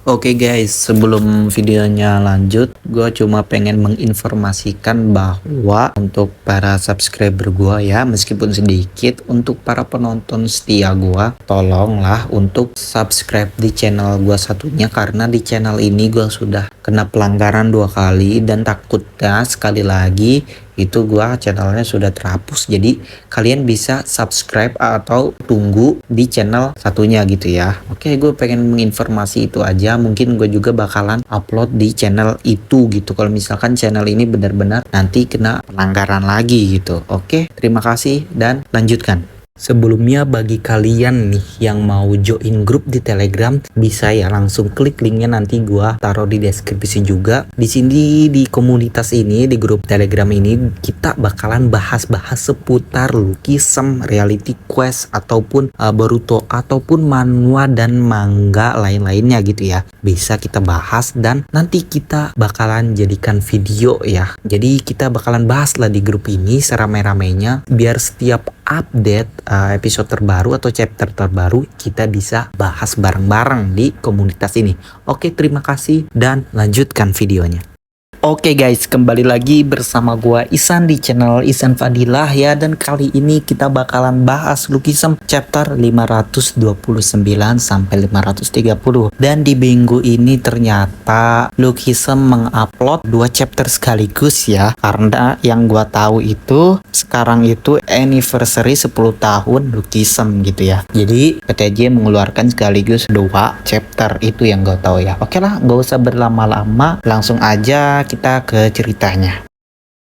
Oke guys, sebelum videonya lanjut, gue cuma pengen menginformasikan bahwa untuk para subscriber gue ya, meskipun sedikit, untuk para penonton setia gue, tolonglah untuk subscribe di channel gue satunya, karena di channel ini gue sudah kena pelanggaran 2 kali dan takutnya sekali lagi itu gua channelnya sudah terhapus. Jadi kalian bisa subscribe atau tunggu di channel satunya gitu ya. Oke, gue pengen menginformasi itu aja. Mungkin gue juga bakalan upload di channel itu gitu kalau misalkan channel ini benar-benar nanti kena pelanggaran lagi gitu. Oke, terima kasih dan lanjutkan. Sebelumnya bagi kalian nih yang mau join grup di Telegram, bisa ya langsung klik linknya, nanti gua taruh di deskripsi juga. Di sini di komunitas ini, di grup Telegram ini, kita bakalan bahas-bahas seputar Lucky-some, Reality Quest ataupun Boruto ataupun manhwa dan manga lain-lainnya gitu ya. Bisa kita bahas dan nanti kita bakalan jadikan video ya. Jadi kita bakalan bahas lah di grup ini serame-ramenya biar setiap update episode terbaru atau chapter terbaru kita bisa bahas bareng-bareng di komunitas ini. Oke, terima kasih dan lanjutkan videonya. Oke guys, kembali lagi bersama gua Isan di channel Isan Fadilah ya, dan kali ini kita bakalan bahas Lucky-some chapter 529 sampai 530. Dan di minggu ini ternyata Lucky-some mengupload 2 chapter sekaligus ya, karena yang gua tahu itu sekarang itu anniversary 10 tahun Lucky-some gitu ya. Jadi PTJ mengeluarkan sekaligus 2 chapter, itu yang gua tahu ya. Oke lah, gak usah berlama-lama, langsung aja kita ke ceritanya.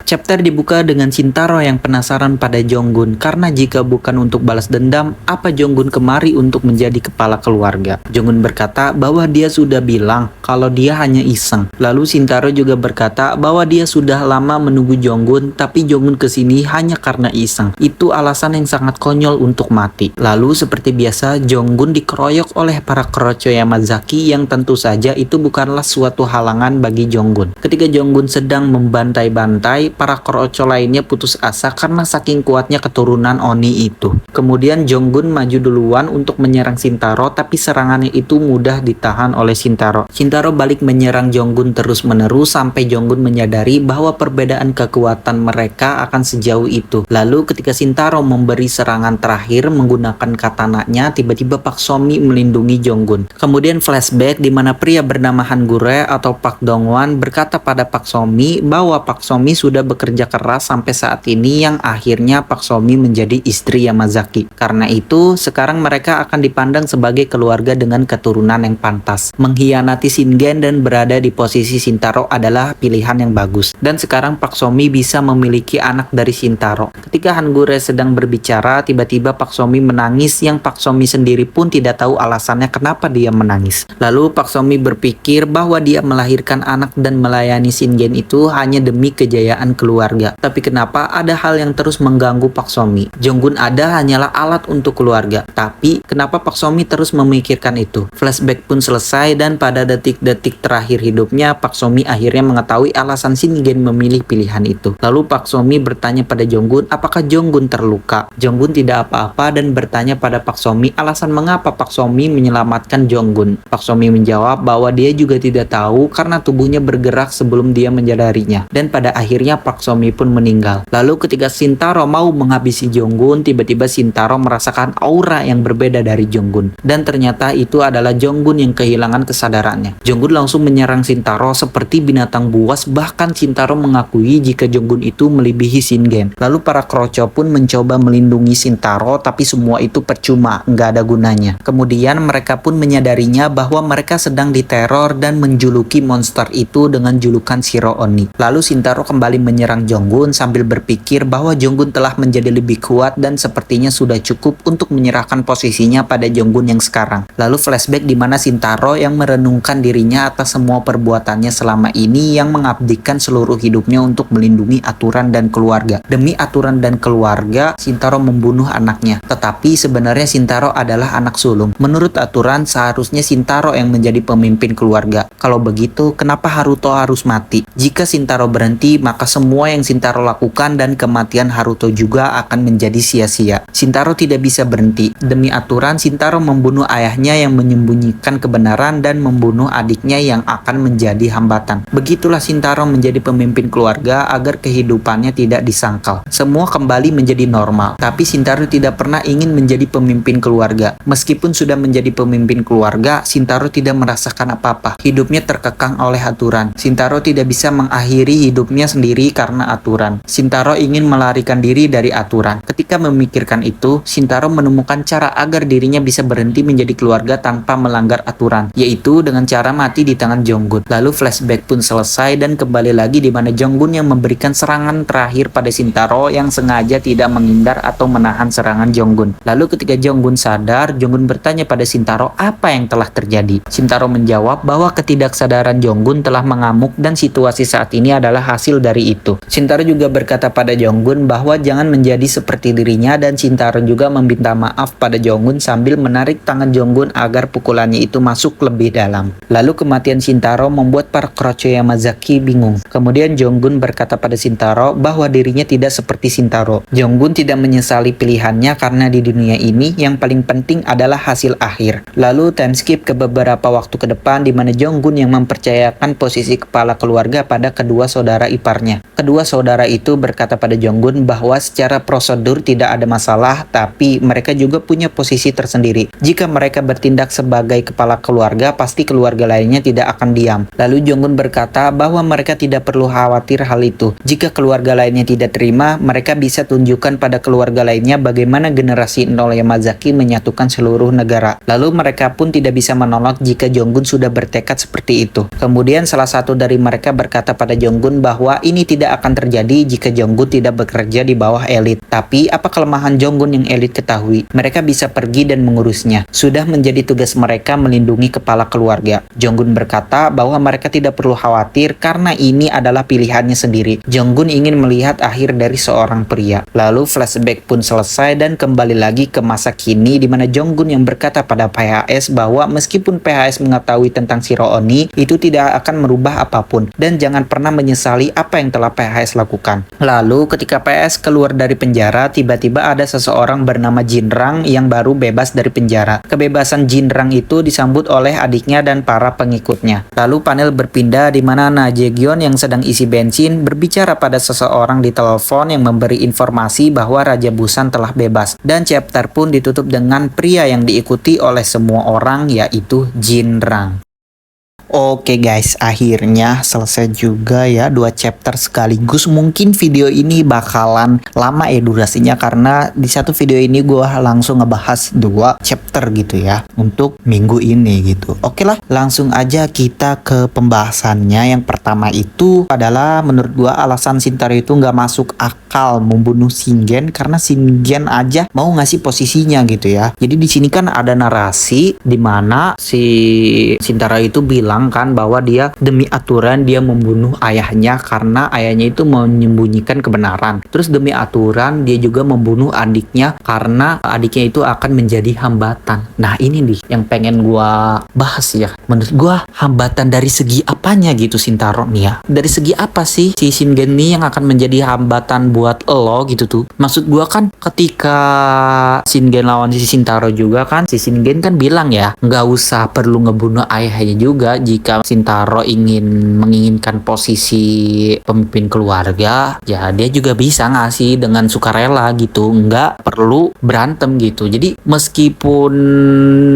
Chapter dibuka dengan Shintaro yang penasaran pada Jonggun, karena jika bukan untuk balas dendam, apa Jonggun kemari untuk menjadi kepala keluarga? Jonggun berkata bahwa dia sudah bilang kalau dia hanya iseng. Lalu Shintaro juga berkata bahwa dia sudah lama menunggu Jonggun, tapi Jonggun kesini hanya karena iseng. Itu alasan yang sangat konyol untuk mati. Lalu seperti biasa, Jonggun dikeroyok oleh para kroco Yamazaki yang tentu saja itu bukanlah suatu halangan bagi Jonggun. Ketika Jonggun sedang membantai-bantai, para kroco lainnya putus asa karena saking kuatnya keturunan Oni itu. Kemudian Jonggun maju duluan untuk menyerang Shintaro, tapi serangannya itu mudah ditahan oleh Shintaro. Shintaro balik menyerang Jonggun terus-menerus sampai Jonggun menyadari bahwa perbedaan kekuatan mereka akan sejauh itu. Lalu ketika Shintaro memberi serangan terakhir menggunakan katananya, tiba-tiba Pak Somi melindungi Jonggun. Kemudian flashback di mana pria bernama Hangure atau Pak Dongwan berkata pada Pak Somi bahwa Pak Somi sudah bekerja keras sampai saat ini yang akhirnya Pak Somi menjadi istri Yamazaki. Karena itu sekarang mereka akan dipandang sebagai keluarga dengan keturunan yang pantas. Mengkhianati Shingen dan berada di posisi Shintaro adalah pilihan yang bagus. Dan sekarang Pak Somi bisa memiliki anak dari Shintaro. Ketika Hangure sedang berbicara, tiba-tiba Pak Somi menangis yang Pak Somi sendiri pun tidak tahu alasannya kenapa dia menangis. Lalu Pak Somi berpikir bahwa dia melahirkan anak dan melayani Shingen itu hanya demi kejayaan keluarga. Tapi kenapa ada hal yang terus mengganggu Pak Somi? Jonggun ada hanyalah alat untuk keluarga. Tapi kenapa Pak Somi terus memikirkan itu? Flashback pun selesai dan pada detik-detik terakhir hidupnya Pak Somi akhirnya mengetahui alasan Shingen memilih pilihan itu. Lalu Pak Somi bertanya pada Jonggun apakah Jonggun terluka. Jonggun tidak apa-apa dan bertanya pada Pak Somi alasan mengapa Pak Somi menyelamatkan Jonggun. Pak Somi menjawab bahwa dia juga tidak tahu karena tubuhnya bergerak sebelum dia menyadarinya. Dan pada akhirnya Pak Somi pun meninggal. Lalu ketika Shintaro mau menghabisi Jonggun, tiba-tiba Shintaro merasakan aura yang berbeda dari Jonggun. Dan ternyata itu adalah Jonggun yang kehilangan kesadarannya. Jonggun langsung menyerang Shintaro seperti binatang buas, bahkan Shintaro mengakui jika Jonggun itu melebihi Shingen. Lalu para kroco pun mencoba melindungi Shintaro, tapi semua itu percuma, nggak ada gunanya. Kemudian mereka pun menyadarinya bahwa mereka sedang diteror dan menjuluki monster itu dengan julukan Shiro Oni. Lalu Shintaro kembali menyerang Jonggun sambil berpikir bahwa Jonggun telah menjadi lebih kuat dan sepertinya sudah cukup untuk menyerahkan posisinya pada Jonggun yang sekarang. Lalu flashback di mana Shintaro yang merenungkan dirinya atas semua perbuatannya selama ini yang mengabdikan seluruh hidupnya untuk melindungi aturan dan keluarga. Demi aturan dan keluarga, Shintaro membunuh anaknya. Tetapi sebenarnya Shintaro adalah anak sulung. Menurut aturan seharusnya Shintaro yang menjadi pemimpin keluarga. Kalau begitu, kenapa Haruto harus mati? Jika Shintaro berhenti, maka semua semua yang Shintaro lakukan dan kematian Haruto juga akan menjadi sia-sia. Shintaro tidak bisa berhenti. Demi aturan, Shintaro membunuh ayahnya yang menyembunyikan kebenaran dan membunuh adiknya yang akan menjadi hambatan. Begitulah Shintaro menjadi pemimpin keluarga agar kehidupannya tidak disangkal. Semua kembali menjadi normal. Tapi Shintaro tidak pernah ingin menjadi pemimpin keluarga. Meskipun sudah menjadi pemimpin keluarga, Shintaro tidak merasakan apa-apa. Hidupnya terkekang oleh aturan. Shintaro tidak bisa mengakhiri hidupnya sendiri karena aturan. Shintaro ingin melarikan diri dari aturan. Ketika memikirkan itu, Shintaro menemukan cara agar dirinya bisa berhenti menjadi keluarga tanpa melanggar aturan, yaitu dengan cara mati di tangan Jonggun. Lalu flashback pun selesai dan kembali lagi di mana Jonggun yang memberikan serangan terakhir pada Shintaro yang sengaja tidak menghindar atau menahan serangan Jonggun. Lalu ketika Jonggun sadar, Jonggun bertanya pada Shintaro apa yang telah terjadi. Shintaro menjawab bahwa ketidaksadaran Jonggun telah mengamuk dan situasi saat ini adalah hasil dari itu. Shintaro juga berkata pada Jonggun bahwa jangan menjadi seperti dirinya dan Shintaro juga meminta maaf pada Jonggun sambil menarik tangan Jonggun agar pukulannya itu masuk lebih dalam. Lalu kematian Shintaro membuat para Orochi Yamazaki bingung. Kemudian Jonggun berkata pada Shintaro bahwa dirinya tidak seperti Shintaro. Jonggun tidak menyesali pilihannya karena di dunia ini yang paling penting adalah hasil akhir. Lalu time skip ke beberapa waktu ke depan di mana Jonggun yang mempercayakan posisi kepala keluarga pada kedua saudara iparnya. Kedua saudara itu berkata pada Jonggun bahwa secara prosedur tidak ada masalah, tapi mereka juga punya posisi tersendiri. Jika mereka bertindak sebagai kepala keluarga, pasti keluarga lainnya tidak akan diam. Lalu Jonggun berkata bahwa mereka tidak perlu khawatir hal itu. Jika keluarga lainnya tidak terima, mereka bisa tunjukkan pada keluarga lainnya bagaimana generasi 0 Yamazaki menyatukan seluruh negara. Lalu mereka pun tidak bisa menolak jika Jonggun sudah bertekad seperti itu. Kemudian salah satu dari mereka berkata pada Jonggun bahwa ini tidak akan terjadi jika Jonggun tidak bekerja di bawah elit. Tapi apa kelemahan Jonggun yang elit ketahui? Mereka bisa pergi dan mengurusnya. Sudah menjadi tugas mereka melindungi kepala keluarga. Jonggun berkata bahwa mereka tidak perlu khawatir karena ini adalah pilihannya sendiri. Jonggun ingin melihat akhir dari seorang pria. Lalu flashback pun selesai dan kembali lagi ke masa kini di mana Jonggun yang berkata pada PHS bahwa meskipun PHS mengetahui tentang Shiro Oni, itu tidak akan merubah apapun dan jangan pernah menyesali apa yang telah PHS lakukan. Lalu ketika PHS keluar dari penjara, tiba-tiba ada seseorang bernama Jinrang yang baru bebas dari penjara. Kebebasan Jinrang itu disambut oleh adiknya dan para pengikutnya. Lalu panel berpindah di mana Na Jae-gyeon yang sedang isi bensin berbicara pada seseorang di telepon yang memberi informasi bahwa Raja Busan telah bebas. Dan chapter pun ditutup dengan pria yang diikuti oleh semua orang, yaitu Jinrang. Oke guys, akhirnya selesai juga ya 2 chapter sekaligus. Mungkin video ini bakalan lama ya durasinya karena di satu video ini gue langsung ngebahas 2 chapter gitu ya untuk minggu ini gitu. Oke lah, langsung aja kita ke pembahasannya. Yang pertama itu adalah menurut gue alasan Shintaro itu nggak masuk akal membunuh Shingen karena Shingen aja mau ngasih posisinya gitu ya. Jadi di sini kan ada narasi di mana si Shintaro itu bilang kan bahwa dia demi aturan dia membunuh ayahnya karena ayahnya itu menyembunyikan kebenaran. Terus demi aturan dia juga membunuh adiknya karena adiknya itu akan menjadi hambatan. Nah ini nih yang pengen gua bahas ya. Menurut gua hambatan dari segi apanya gitu Shintaro nih ya. Dari segi apa sih si Shingen nih yang akan menjadi hambatan buat lo gitu tuh. Maksud gua kan ketika Shingen lawan si Shintaro juga kan, si Shingen kan bilang ya nggak usah perlu ngebunuh ayahnya juga jika Shintaro menginginkan posisi pemimpin keluarga, ya dia juga bisa ngasih dengan sukarela gitu, nggak perlu berantem gitu. Jadi meskipun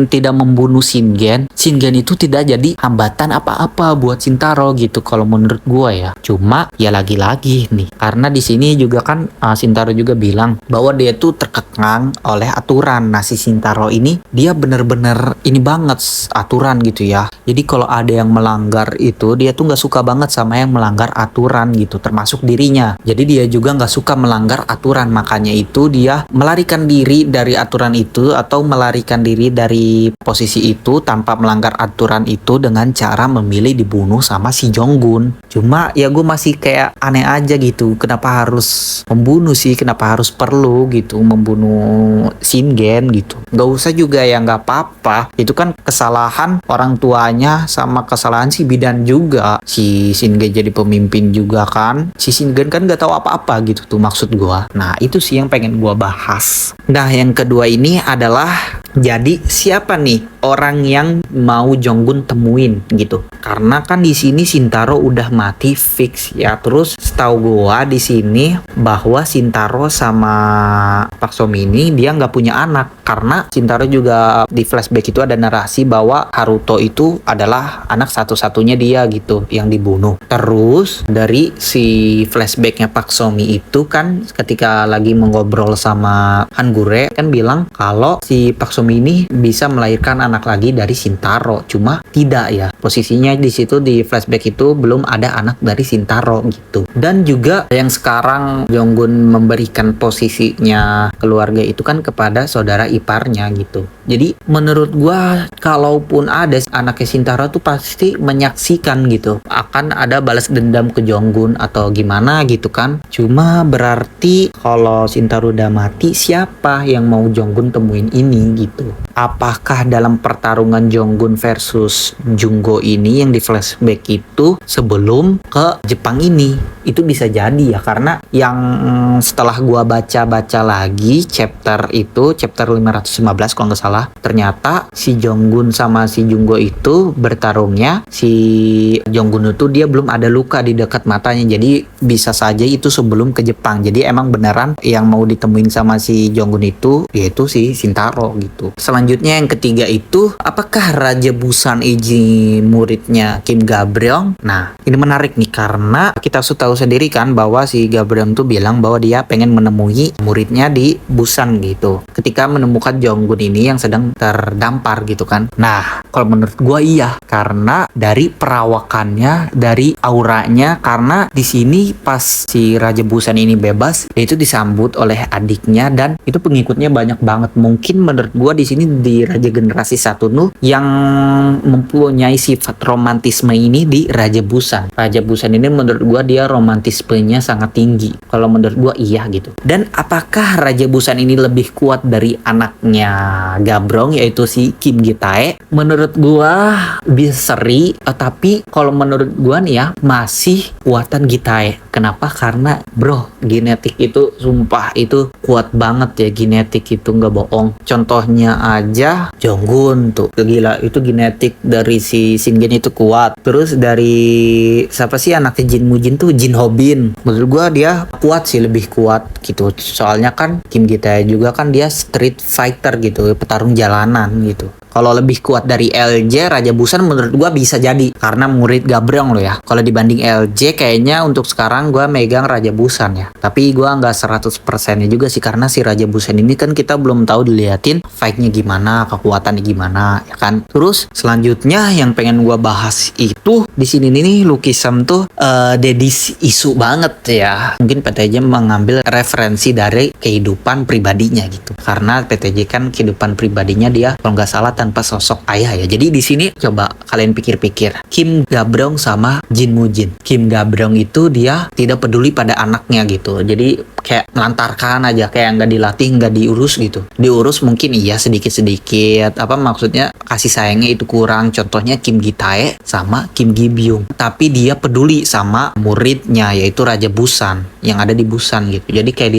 tidak membunuh Shingen itu tidak jadi hambatan apa-apa buat Shintaro gitu kalau menurut gua ya. Cuma ya lagi-lagi nih, karena di sini juga kan Shintaro juga bilang bahwa dia tuh terkekang oleh aturan. Nah si Shintaro ini dia bener-bener ini banget aturan gitu ya. Jadi kalau ada yang melanggar itu dia tuh nggak suka banget sama yang melanggar aturan gitu, termasuk dirinya. Jadi dia juga nggak suka melanggar aturan, makanya itu dia melarikan diri dari aturan itu atau melarikan diri dari posisi itu tanpa melanggar aturan itu dengan cara memilih dibunuh sama si Jonggun. Cuma ya gue masih kayak aneh aja gitu, kenapa harus membunuh sih, kenapa harus perlu gitu membunuh Shingen gitu. Nggak usah juga ya, nggak apa-apa, itu kan kesalahan orang tuanya sama sama kesalahan si Bidan juga. Si Shingen jadi pemimpin juga kan. Si Shingen kan gak tahu apa-apa gitu tuh maksud gua. Nah, itu sih yang pengen gua bahas. Nah, yang kedua ini adalah jadi siapa nih orang yang mau Jonggun temuin gitu? Karena kan di sini Shintaro udah mati fix ya. Terus setahu gua di sini bahwa Shintaro sama Pak Somi ini dia nggak punya anak, karena Shintaro juga di flashback itu ada narasi bahwa Haruto itu adalah anak satu-satunya dia gitu yang dibunuh. Terus dari si flashbacknya Pak Somi itu kan ketika lagi mengobrol sama Hangure kan bilang kalau si Pak Somi ini bisa melahirkan anak lagi dari Shintaro, cuma tidak ya, posisinya di situ di flashback itu belum ada anak dari Shintaro gitu. Dan juga yang sekarang Jonggun memberikan posisinya keluarga itu kan kepada saudara iparnya gitu. Jadi menurut gua kalaupun ada anaknya Shintaro tuh pasti menyaksikan gitu akan ada balas dendam ke Jonggun atau gimana gitu kan. Cuma berarti kalau Shintaro udah mati, siapa yang mau Jonggun temuin ini gitu? Apakah dalam pertarungan Jonggun versus Jungo ini yang di flashback itu sebelum ke Jepang ini? Itu bisa jadi ya, karena yang setelah gua baca-baca lagi chapter 515 kalau nggak salah, ternyata si Jonggun sama si Jungo itu bertarungnya, si Jonggun itu dia belum ada luka di dekat matanya, jadi bisa saja itu sebelum ke Jepang. Jadi emang beneran yang mau ditemuin sama si Jonggun itu yaitu si Shintaro gitu. Selanjutnya yang ketiga itu, apakah Raja Busan Iji muridnya Kim Ga-breong? Nah, ini menarik nih karena kita sudah tahu sendiri kan bahwa si Ga-breong tuh bilang bahwa dia pengen menemui muridnya di Busan gitu. Ketika menemukan Jonggun ini yang sedang terdampar gitu kan. Nah, kalau menurut gua iya, karena dari perawakannya, dari auranya, karena di sini pas si Raja Busan ini bebas, dia itu disambut oleh adiknya dan itu pengikutnya banyak banget. Mungkin menurut gua di sini di Raja Generasi 1 Nuh yang mempunyai sifat romantisme ini di Raja Busan. Raja Busan ini menurut gua dia romantismenya sangat tinggi. Kalau menurut gua iya gitu. Dan apakah Raja Busan ini lebih kuat dari anaknya Ga-breong yaitu si Kim Gi-tae? Menurut gua bisa seri, tapi kalau menurut gua nih ya masih kuatan Gi-tae. Kenapa? Karena bro, genetik itu sumpah itu kuat banget ya, genetik itu nggak bohong. Contohnya aja Jonggun tuh gila, itu genetik dari si Shingen itu kuat. Terus dari siapa sih anaknya Jin Mujin tuh, Jin Hobin, menurut gua dia kuat sih, lebih kuat gitu. Soalnya kan Kim Gi-tae juga kan dia street fighter gitu, petarung jalanan gitu. Kalau lebih kuat dari LJ Raja Busan menurut gua bisa jadi karena murid Ga-breong loh ya. Kalau dibanding LJ kayaknya untuk sekarang gua megang Raja Busan ya. Tapi gua nggak 100% juga sih, karena si Raja Busan ini kan kita belum tahu diliatin fight-nya gimana, kekuatannya gimana ya kan. Terus selanjutnya yang pengen gua bahas itu di sini nih lukisan tuh dedis isu banget ya. Mungkin PTJ mengambil referensi dari kehidupan pribadinya gitu. Karena PTJ kan kehidupan pribadinya dia kalau nggak salah tanpa sosok ayah ya. Jadi di sini coba kalian pikir-pikir, Kim Ga-breong sama Jin Mujin. Kim Ga-breong itu dia tidak peduli pada anaknya gitu. Jadi kayak melantarkan aja, kayak nggak dilatih, nggak diurus gitu. Diurus mungkin iya sedikit-sedikit, apa maksudnya kasih sayangnya itu kurang. Contohnya Kim Gi-tae sama Kim Gi-byung. Tapi dia peduli sama muridnya yaitu Raja Busan yang ada di Busan gitu. Jadi kayak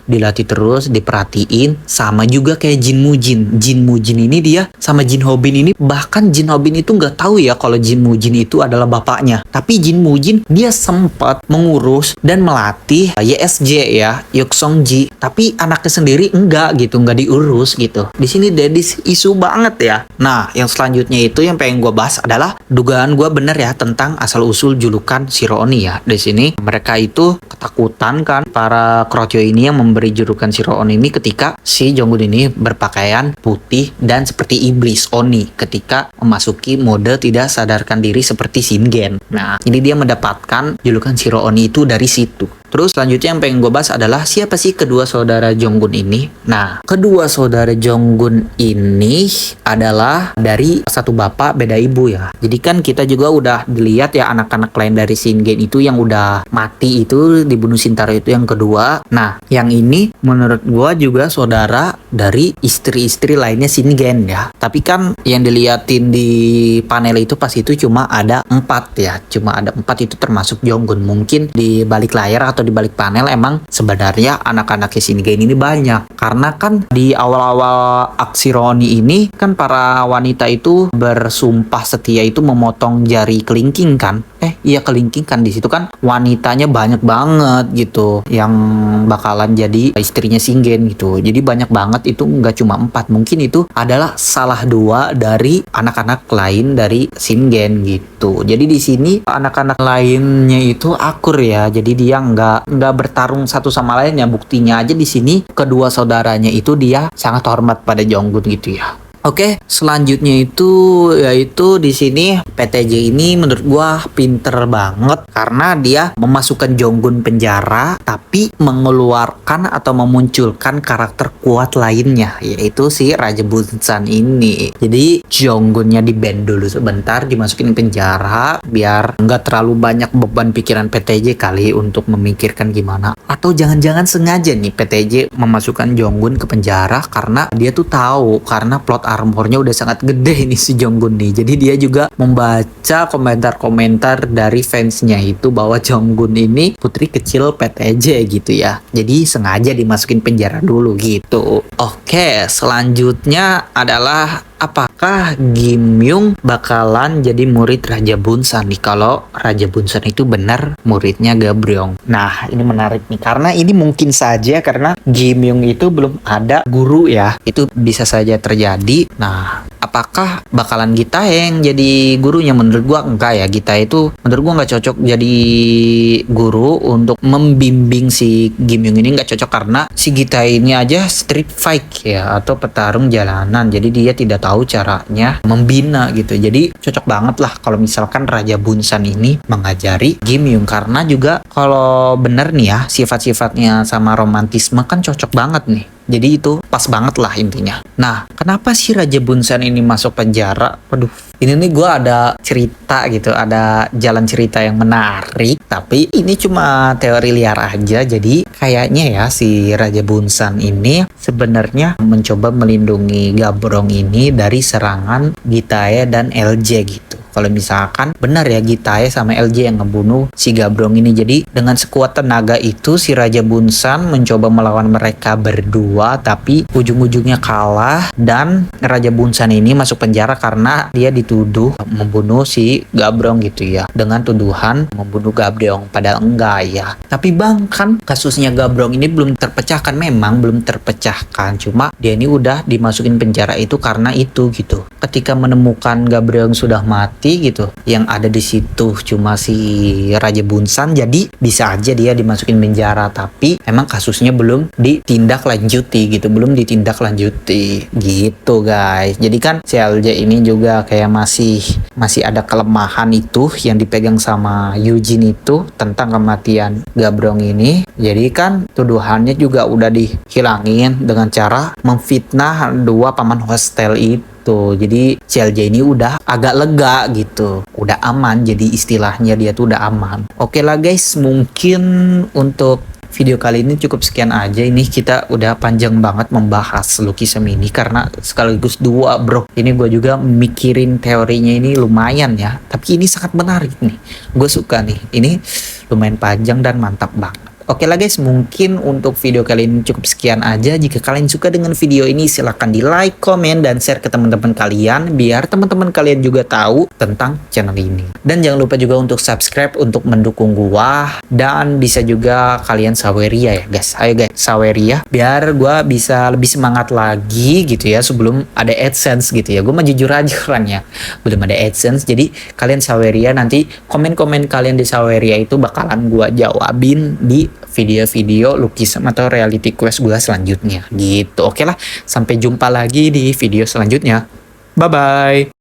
dilatih terus, diperhatiin. Sama juga kayak Jin Mujin. Jin Mujin ini dia sama Jin Hobin ini, bahkan Jin Hobin itu nggak tahu ya kalau Jin Mujin itu adalah bapaknya. Tapi Jin Mujin dia sempat mengurus dan melatih YSJ ya, Yok Song Ji. Tapi anaknya sendiri enggak gitu, nggak diurus gitu. Di sini dadis isu banget ya. Nah, yang selanjutnya itu yang pengen gue bahas adalah dugaan gue bener ya tentang asal usul julukan Shiro Oni ya. Di sini mereka itu ketakutan kan, para Krotyo ini yang memberi julukan Shiro Oni ini ketika si Jonggun ini berpakaian putih dan seperti iblis Oni ketika memasuki mode tidak sadarkan diri seperti Shingen. Nah, ini dia mendapatkan julukan Shiro Oni itu dari situ. Terus selanjutnya yang pengen gue bahas adalah siapa sih kedua saudara Jonggun ini. Nah, kedua saudara Jonggun ini adalah dari satu bapak beda ibu ya. Jadi kan kita juga udah dilihat ya anak-anak lain dari Shingen itu yang udah mati itu dibunuh Shintaro itu yang kedua. Nah, yang ini menurut gua juga saudara dari istri-istri lainnya Shingen ya. Tapi kan yang diliatin di panel itu pas itu cuma ada 4 ya. Cuma ada 4 itu termasuk Jonggun. Mungkin di balik layar atau di balik panel emang sebenarnya anak-anak Shingen ini banyak. Karena kan di awal-awal aksi Roni ini kan para wanita itu bersumpah setia itu memotong jari kelingking kan. Iya kelingking kan, di situ kan wanitanya banyak banget gitu yang bakalan jadi istrinya Shingen gitu. Jadi banyak banget itu, nggak cuma 4, mungkin itu adalah salah 2 dari anak-anak lain dari Shingen gitu. Jadi di sini anak-anak lainnya itu akur ya. Jadi dia nggak bertarung satu sama lain ya. Buktinya aja di sini kedua saudaranya itu dia sangat hormat pada Jonggun gitu ya. Oke, selanjutnya itu yaitu di sini PTJ ini menurut gua pinter banget karena dia memasukkan Jonggun penjara tapi mengeluarkan atau memunculkan karakter kuat lainnya yaitu si Raja Bunsan ini. Jadi Jonggunnya di ban dulu sebentar, dimasukin penjara biar nggak terlalu banyak beban pikiran PTJ kali untuk memikirkan gimana. Atau jangan-jangan sengaja nih PTJ memasukkan Jonggun ke penjara karena dia tuh tahu karena plot armornya udah sangat gede nih si Jonggun nih. Jadi dia juga membaca komentar-komentar dari fansnya itu bahwa Jonggun ini putri kecil PTJ gitu ya. Jadi sengaja dimasukin penjara dulu gitu. Oke, selanjutnya adalah apakah Gimyung bakalan jadi murid Raja Bunsan nih kalau Raja Bunsan itu benar muridnya Gabryong. Nah, ini menarik nih karena ini mungkin saja karena Gimyung itu belum ada guru ya. Itu bisa saja terjadi. Nah, apakah bakalan Gita yang jadi gurunya? Menurut gua enggak ya. Gita itu menurut gua nggak cocok jadi guru untuk membimbing si Gimyung ini, nggak cocok karena si Gita ini aja street fight ya atau petarung jalanan. Jadi dia tidak tahu caranya membina gitu. Jadi cocok banget lah kalau misalkan Raja Bunsan ini mengajari Gimyung karena juga kalau bener nih ya sifat-sifatnya sama romantisme kan cocok banget nih. Jadi itu pas banget lah intinya. Nah, kenapa sih Raja Bunsan ini masuk penjara? Waduh, ini nih gue ada cerita gitu, ada jalan cerita yang menarik. Tapi ini cuma teori liar aja. Jadi kayaknya ya si Raja Bunsan ini sebenarnya mencoba melindungi Gabrong ini dari serangan Gitae dan LJ gitu. Kalau misalkan benar ya Gitae sama LJ yang ngebunuh si Gabrong ini. Jadi dengan sekuat tenaga itu si Raja Bunsan mencoba melawan mereka berdua tapi ujung-ujungnya kalah dan Raja Bunsan ini masuk penjara karena dia dituduh membunuh si Gabrong gitu ya. Dengan tuduhan membunuh Gabrong padahal enggak ya. Tapi bang kan kasusnya Gabrong ini belum terpecahkan, memang belum terpecahkan. Cuma dia ini udah dimasukin penjara itu karena itu gitu. Ketika menemukan Gabrong sudah mati gitu, yang ada di situ cuma si Raja Bunsan, jadi bisa aja dia dimasukin penjara tapi emang kasusnya belum ditindaklanjuti gitu, belum ditindaklanjuti gitu guys. Jadi kan si LJ ini juga kayak masih ada kelemahan itu yang dipegang sama Eugene itu tentang kematian Gabrong ini. Jadi kan tuduhannya juga udah dihilangin dengan cara memfitnah 2 paman hostel itu. Jadi CLJ ini udah agak lega gitu, udah aman, jadi istilahnya dia tuh udah aman. Oke lah guys, mungkin untuk video kali ini cukup sekian aja. Ini kita udah panjang banget membahas Lucky-sama ini karena sekaligus 2 bro. Ini gue juga mikirin teorinya ini lumayan ya, tapi ini sangat menarik nih, gue suka nih, ini lumayan panjang dan mantap banget. Oke lah guys, mungkin untuk video kali ini cukup sekian aja. Jika kalian suka dengan video ini, silahkan di like, komen, dan share ke teman-teman kalian biar teman-teman kalian juga tahu tentang channel ini. Dan jangan lupa juga untuk subscribe untuk mendukung gua, dan bisa juga kalian saweria ya guys. Ayo guys, saweria biar gua bisa lebih semangat lagi gitu ya sebelum ada AdSense gitu ya. Gua mah jujur aja orangnya, belum ada AdSense. Jadi kalian saweria, nanti komen-komen kalian di saweria itu bakalan gua jawabin di video-video Lucky-sama atau reality quest gue selanjutnya gitu. Oke lah, sampai jumpa lagi di video selanjutnya. Bye bye.